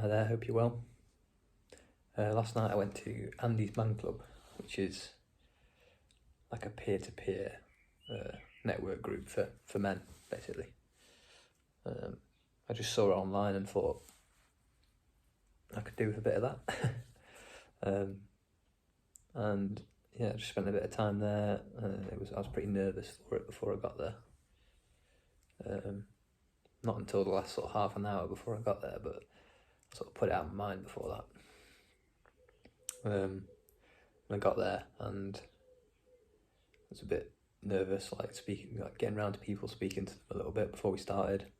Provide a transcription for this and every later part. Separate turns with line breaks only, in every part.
Hi there, hope you're well. Last night I went to Andy's Man Club, which is like a peer-to-peer network group for men, basically. I just saw it online and thought I could do with a bit of that. And yeah, I just spent a bit of time there. I was pretty nervous for it before I got there. Not until the last sort of half an hour before I got there, but I sort of put it out of my mind before that. I got there and I was a bit nervous, getting around to people, speaking to them a little bit before we started.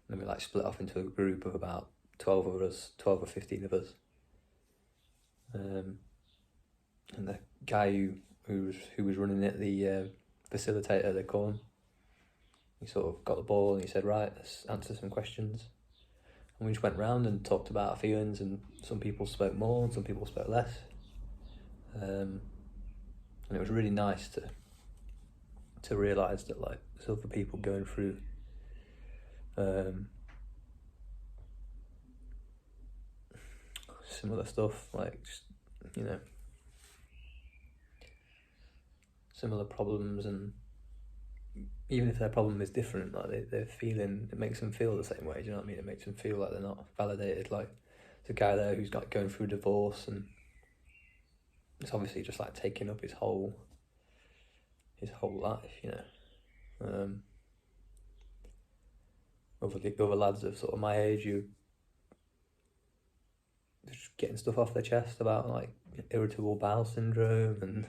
And then we split off into a group of about 12 of us, 12 or 15 of us. And the guy who was running it, the facilitator they call him, he sort of got the ball and he said, right, let's answer some questions. And we just went round and talked about our feelings, and some people spoke more and some people spoke less. And it was really nice to realise that there's other people going through similar stuff, similar problems, and even if their problem is different, they're feeling, it makes them feel the same way, do you know what I mean? It makes them feel like they're not validated. There's a guy there who's going through divorce, and it's obviously just taking up his whole life, Other lads of sort of my age who just getting stuff off their chest about irritable bowel syndrome and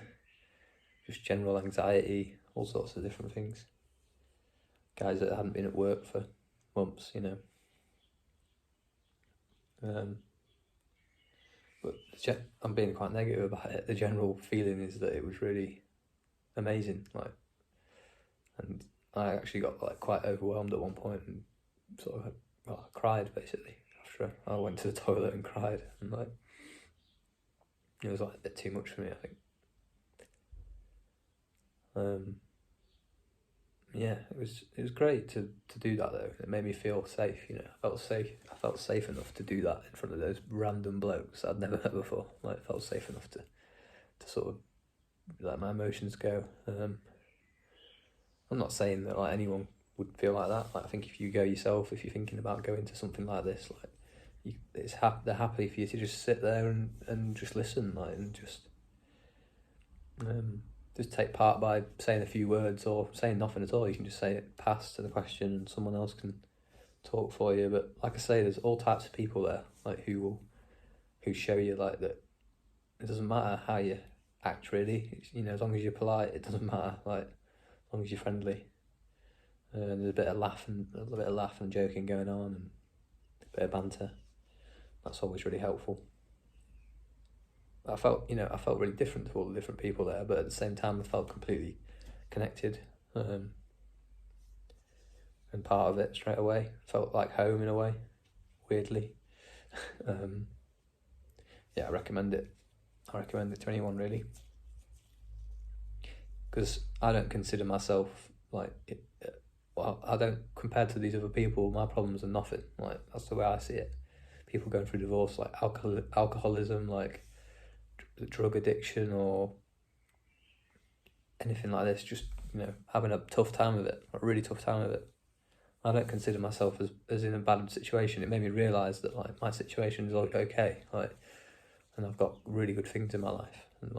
just general anxiety, all sorts of different things. Guys that hadn't been at work for months, But I'm being quite negative about it. The general feeling is that it was really amazing, and I actually got quite overwhelmed at one point and sort of I cried basically after I went to the toilet and cried, and it was a bit too much for me, I think. Yeah, it was great to do that though. It made me feel safe, I felt safe enough to do that in front of those random blokes I'd never met before. I felt safe enough to sort of let my emotions go. I'm not saying that anyone would feel like that. I think if you go yourself, if you're thinking about going to something like this, they're happy for you to just sit there and just listen, and just take part by saying a few words or saying nothing at all. You can just say it, pass to the question, and someone else can talk for you. But like I say, there's all types of people there, who show you that it doesn't matter how you act really. As long as you're polite, it doesn't matter. As long as you're friendly. There's a little bit of laugh and joking going on, and a bit of banter. That's always really helpful. I felt really different to all the different people there, but at the same time I felt completely connected, and part of it straight away. Felt like home in a way, weirdly. Yeah, I recommend it. I recommend it to anyone really, because I don't consider myself I don't, compared to these other people, my problems are nothing. That's the way I see it. People going through divorce, alcoholism, drug addiction or anything like this, just having a tough time of it, a really tough time of it. I don't consider myself as in a bad situation. It made me realise that my situation is okay, and I've got really good things in my life, and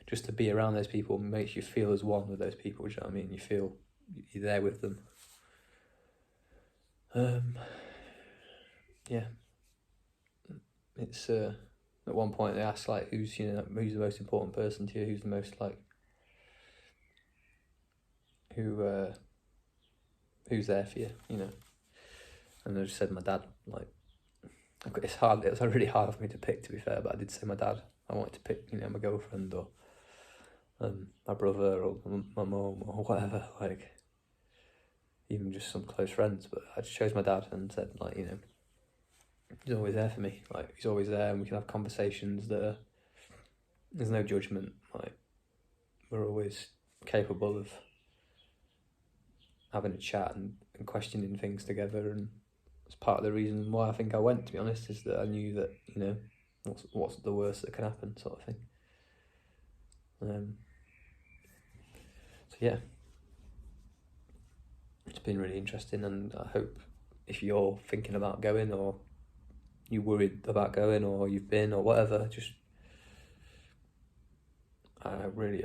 just to be around those people makes you feel as one with those people. Do you know what I mean? You feel you're there with them. Yeah, it's at one point they asked who's the most important person to you, who's the most who's there for you, and I just said my dad. It's hard. It was really hard for me to pick, to be fair, but I did say my dad. I wanted to pick my girlfriend or my brother or my mum or whatever, even just some close friends, but I just chose my dad and said he's always there for me. He's always there, and we can have conversations that there's no judgment. We're always capable of having a chat and questioning things together, and it's part of the reason why I think I went, to be honest, is that I knew that, you know, what's the worst that can happen, sort of thing. So yeah, it's been really interesting, and I hope if you're thinking about going, or you're worried about going, or you've been, or whatever, just I really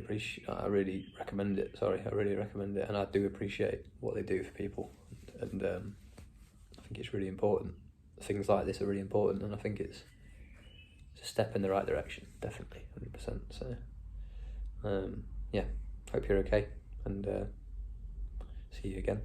recommend it. I really recommend it, and I do appreciate what they do for people, and I think it's really important. Things like this are really important, and I think it's a step in the right direction, definitely, 100%. So, yeah, hope you're okay, and see you again.